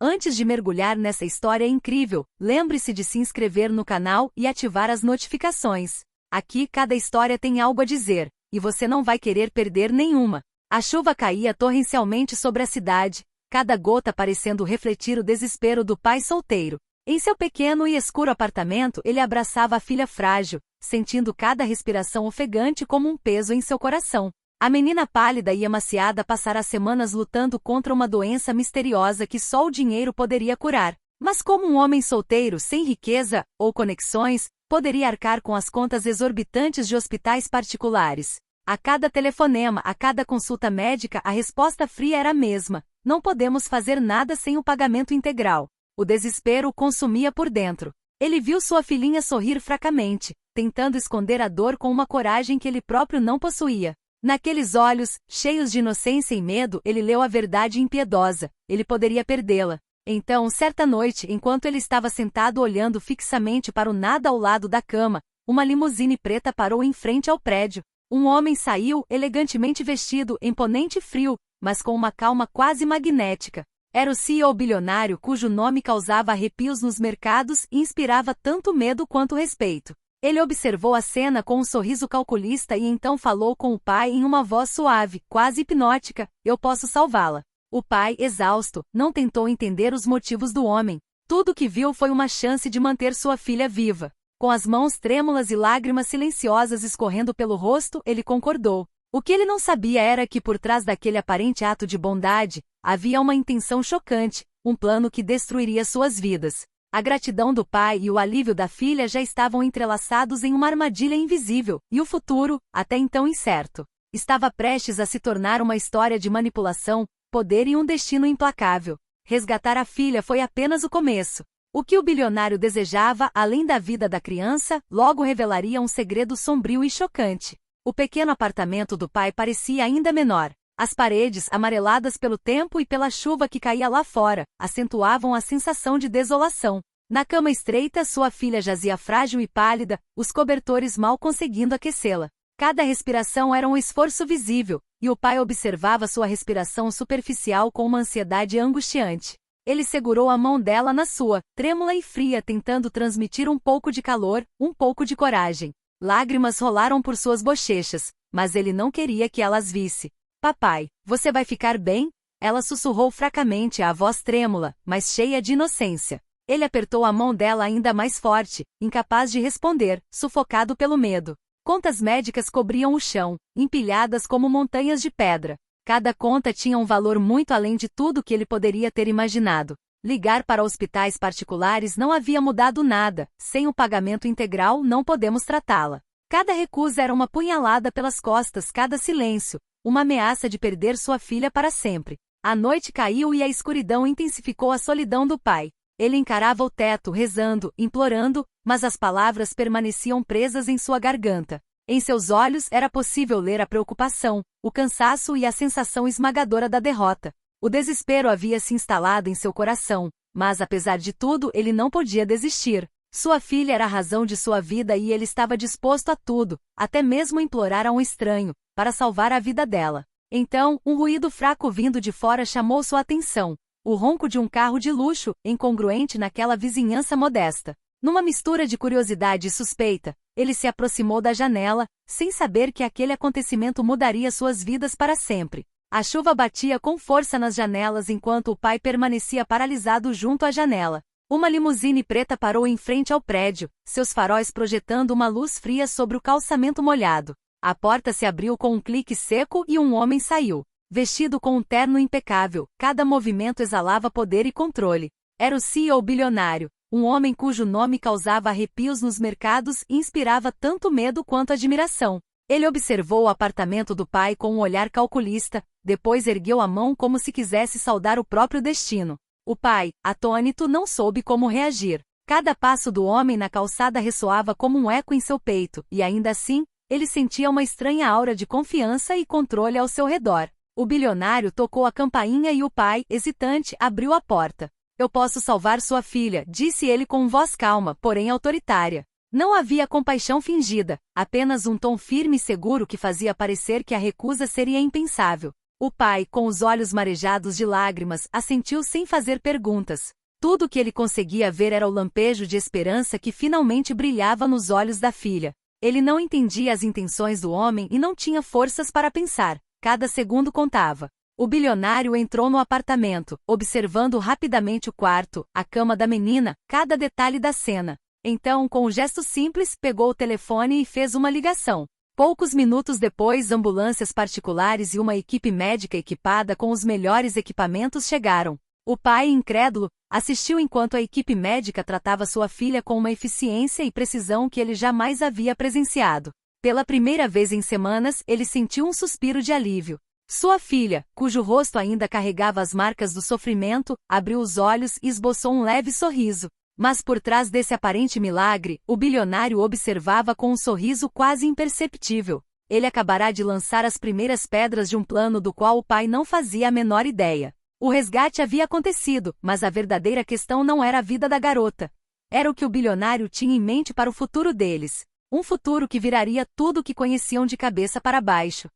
Antes de mergulhar nessa história incrível, lembre-se de se inscrever no canal e ativar as notificações. Aqui cada história tem algo a dizer, e você não vai querer perder nenhuma. A chuva caía torrencialmente sobre a cidade, cada gota parecendo refletir o desespero do pai solteiro. Em seu pequeno e escuro apartamento ele abraçava a filha frágil, sentindo cada respiração ofegante como um peso em seu coração. A menina pálida e emaciada passara semanas lutando contra uma doença misteriosa que só o dinheiro poderia curar. Mas como um homem solteiro sem riqueza ou conexões, poderia arcar com as contas exorbitantes de hospitais particulares? A cada telefonema, a cada consulta médica, a resposta fria era a mesma: não podemos fazer nada sem o pagamento integral. O desespero o consumia por dentro. Ele viu sua filhinha sorrir fracamente, tentando esconder a dor com uma coragem que ele próprio não possuía. Naqueles olhos, cheios de inocência e medo, ele leu a verdade impiedosa: ele poderia perdê-la. Então, certa noite, enquanto ele estava sentado olhando fixamente para o nada ao lado da cama, uma limusine preta parou em frente ao prédio. Um homem saiu, elegantemente vestido, imponente e frio, mas com uma calma quase magnética. Era o CEO bilionário cujo nome causava arrepios nos mercados e inspirava tanto medo quanto respeito. Ele observou a cena com um sorriso calculista e então falou com o pai em uma voz suave, quase hipnótica: eu posso salvá-la. O pai, exausto, não tentou entender os motivos do homem. Tudo o que viu foi uma chance de manter sua filha viva. Com as mãos trêmulas e lágrimas silenciosas escorrendo pelo rosto, ele concordou. O que ele não sabia era que por trás daquele aparente ato de bondade, havia uma intenção chocante, um plano que destruiria suas vidas. A gratidão do pai e o alívio da filha já estavam entrelaçados em uma armadilha invisível, e o futuro, até então incerto, estava prestes a se tornar uma história de manipulação, poder e um destino implacável. Resgatar a filha foi apenas o começo. O que o bilionário desejava, além da vida da criança, logo revelaria um segredo sombrio e chocante. O pequeno apartamento do pai parecia ainda menor. As paredes, amareladas pelo tempo e pela chuva que caía lá fora, acentuavam a sensação de desolação. Na cama estreita, sua filha jazia frágil e pálida, os cobertores mal conseguindo aquecê-la. Cada respiração era um esforço visível, e o pai observava sua respiração superficial com uma ansiedade angustiante. Ele segurou a mão dela na sua, trêmula e fria, tentando transmitir um pouco de calor, um pouco de coragem. Lágrimas rolaram por suas bochechas, mas ele não queria que elas visse. Papai, você vai ficar bem? Ela sussurrou fracamente, a voz trêmula, mas cheia de inocência. Ele apertou a mão dela ainda mais forte, incapaz de responder, sufocado pelo medo. Contas médicas cobriam o chão, empilhadas como montanhas de pedra. Cada conta tinha um valor muito além de tudo que ele poderia ter imaginado. Ligar para hospitais particulares não havia mudado nada, sem o pagamento integral não podemos tratá-la. Cada recusa era uma punhalada pelas costas, cada silêncio, uma ameaça de perder sua filha para sempre. A noite caiu e a escuridão intensificou a solidão do pai. Ele encarava o teto, rezando, implorando, mas as palavras permaneciam presas em sua garganta. Em seus olhos era possível ler a preocupação, o cansaço e a sensação esmagadora da derrota. O desespero havia se instalado em seu coração, mas apesar de tudo ele não podia desistir. Sua filha era a razão de sua vida e ele estava disposto a tudo, até mesmo implorar a um estranho, para salvar a vida dela. Então, um ruído fraco vindo de fora chamou sua atenção. O ronco de um carro de luxo, incongruente naquela vizinhança modesta. Numa mistura de curiosidade e suspeita, ele se aproximou da janela, sem saber que aquele acontecimento mudaria suas vidas para sempre. A chuva batia com força nas janelas enquanto o pai permanecia paralisado junto à janela. Uma limusine preta parou em frente ao prédio, seus faróis projetando uma luz fria sobre o calçamento molhado. A porta se abriu com um clique seco e um homem saiu. Vestido com um terno impecável, cada movimento exalava poder e controle. Era o CEO bilionário, um homem cujo nome causava arrepios nos mercados e inspirava tanto medo quanto admiração. Ele observou o apartamento do pai com um olhar calculista, depois ergueu a mão como se quisesse saudar o próprio destino. O pai, atônito, não soube como reagir. Cada passo do homem na calçada ressoava como um eco em seu peito, e ainda assim, ele sentia uma estranha aura de confiança e controle ao seu redor. O bilionário tocou a campainha e o pai, hesitante, abriu a porta. Eu posso salvar sua filha, disse ele com voz calma, porém autoritária. Não havia compaixão fingida, apenas um tom firme e seguro que fazia parecer que a recusa seria impensável. O pai, com os olhos marejados de lágrimas, assentiu sem fazer perguntas. Tudo que ele conseguia ver era o lampejo de esperança que finalmente brilhava nos olhos da filha. Ele não entendia as intenções do homem e não tinha forças para pensar. Cada segundo contava. O bilionário entrou no apartamento, observando rapidamente o quarto, a cama da menina, cada detalhe da cena. Então, com um gesto simples, pegou o telefone e fez uma ligação. Poucos minutos depois, ambulâncias particulares e uma equipe médica equipada com os melhores equipamentos chegaram. O pai, incrédulo, assistiu enquanto a equipe médica tratava sua filha com uma eficiência e precisão que ele jamais havia presenciado. Pela primeira vez em semanas, ele sentiu um suspiro de alívio. Sua filha, cujo rosto ainda carregava as marcas do sofrimento, abriu os olhos e esboçou um leve sorriso. Mas por trás desse aparente milagre, o bilionário observava com um sorriso quase imperceptível. Ele acabará de lançar as primeiras pedras de um plano do qual o pai não fazia a menor ideia. O resgate havia acontecido, mas a verdadeira questão não era a vida da garota. Era o que o bilionário tinha em mente para o futuro deles. Um futuro que viraria tudo o que conheciam de cabeça para baixo.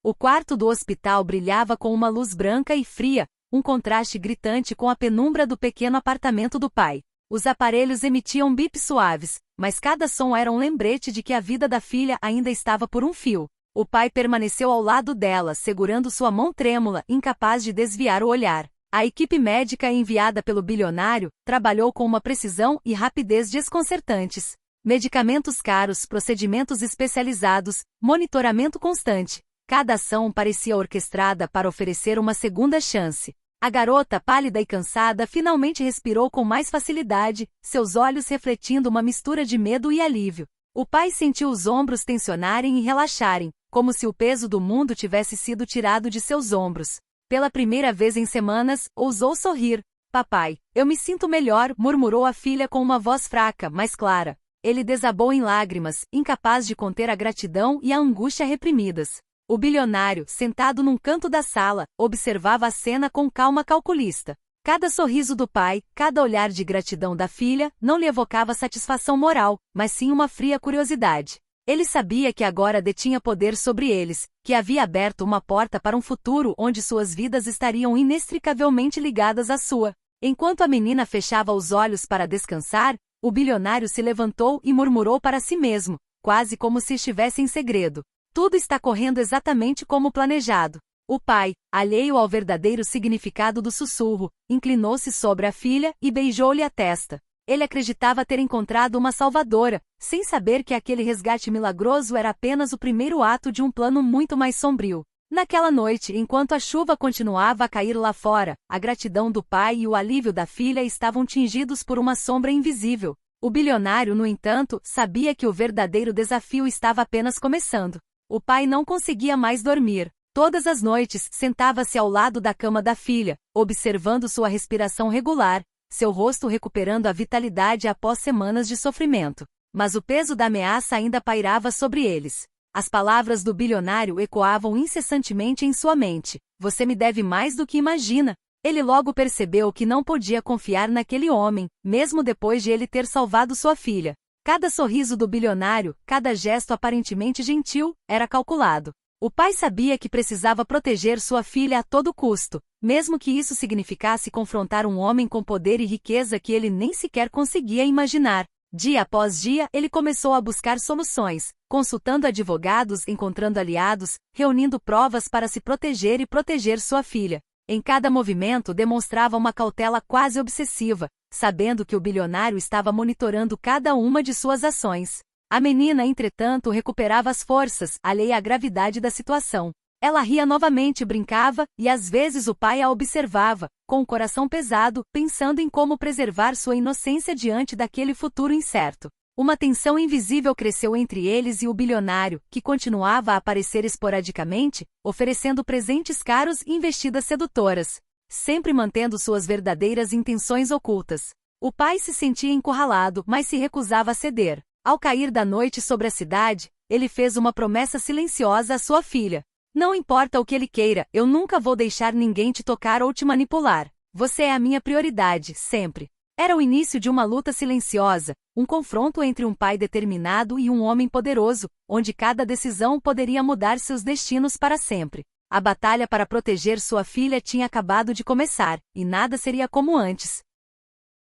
O quarto do hospital brilhava com uma luz branca e fria, um contraste gritante com a penumbra do pequeno apartamento do pai. Os aparelhos emitiam bips suaves, mas cada som era um lembrete de que a vida da filha ainda estava por um fio. O pai permaneceu ao lado dela, segurando sua mão trêmula, incapaz de desviar o olhar. A equipe médica enviada pelo bilionário trabalhou com uma precisão e rapidez desconcertantes. Medicamentos caros, procedimentos especializados, monitoramento constante. Cada ação parecia orquestrada para oferecer uma segunda chance. A garota, pálida e cansada, finalmente respirou com mais facilidade, seus olhos refletindo uma mistura de medo e alívio. O pai sentiu os ombros tensionarem e relaxarem, como se o peso do mundo tivesse sido tirado de seus ombros. Pela primeira vez em semanas, ousou sorrir. Papai, eu me sinto melhor, murmurou a filha com uma voz fraca, mas clara. Ele desabou em lágrimas, incapaz de conter a gratidão e a angústia reprimidas. O bilionário, sentado num canto da sala, observava a cena com calma calculista. Cada sorriso do pai, cada olhar de gratidão da filha, não lhe evocava satisfação moral, mas sim uma fria curiosidade. Ele sabia que agora detinha poder sobre eles, que havia aberto uma porta para um futuro onde suas vidas estariam inextricavelmente ligadas à sua. Enquanto a menina fechava os olhos para descansar, o bilionário se levantou e murmurou para si mesmo, quase como se estivesse em segredo. Tudo está correndo exatamente como planejado. O pai, alheio ao verdadeiro significado do sussurro, inclinou-se sobre a filha e beijou-lhe a testa. Ele acreditava ter encontrado uma salvadora, sem saber que aquele resgate milagroso era apenas o primeiro ato de um plano muito mais sombrio. Naquela noite, enquanto a chuva continuava a cair lá fora, a gratidão do pai e o alívio da filha estavam tingidos por uma sombra invisível. O bilionário, no entanto, sabia que o verdadeiro desafio estava apenas começando. O pai não conseguia mais dormir. Todas as noites, sentava-se ao lado da cama da filha, observando sua respiração regular, seu rosto recuperando a vitalidade após semanas de sofrimento. Mas o peso da ameaça ainda pairava sobre eles. As palavras do bilionário ecoavam incessantemente em sua mente. Você me deve mais do que imagina. Ele logo percebeu que não podia confiar naquele homem, mesmo depois de ele ter salvado sua filha. Cada sorriso do bilionário, cada gesto aparentemente gentil, era calculado. O pai sabia que precisava proteger sua filha a todo custo, mesmo que isso significasse confrontar um homem com poder e riqueza que ele nem sequer conseguia imaginar. Dia após dia, ele começou a buscar soluções, consultando advogados, encontrando aliados, reunindo provas para se proteger e proteger sua filha. Em cada movimento demonstrava uma cautela quase obsessiva, sabendo que o bilionário estava monitorando cada uma de suas ações. A menina, entretanto, recuperava as forças, alheia à gravidade da situação. Ela ria novamente, brincava, e às vezes o pai a observava, com o coração pesado, pensando em como preservar sua inocência diante daquele futuro incerto. Uma tensão invisível cresceu entre eles e o bilionário, que continuava a aparecer esporadicamente, oferecendo presentes caros e investidas sedutoras, sempre mantendo suas verdadeiras intenções ocultas. O pai se sentia encurralado, mas se recusava a ceder. Ao cair da noite sobre a cidade, ele fez uma promessa silenciosa à sua filha. Não importa o que ele queira, eu nunca vou deixar ninguém te tocar ou te manipular. Você é a minha prioridade, sempre. Era o início de uma luta silenciosa, um confronto entre um pai determinado e um homem poderoso, onde cada decisão poderia mudar seus destinos para sempre. A batalha para proteger sua filha tinha acabado de começar, e nada seria como antes.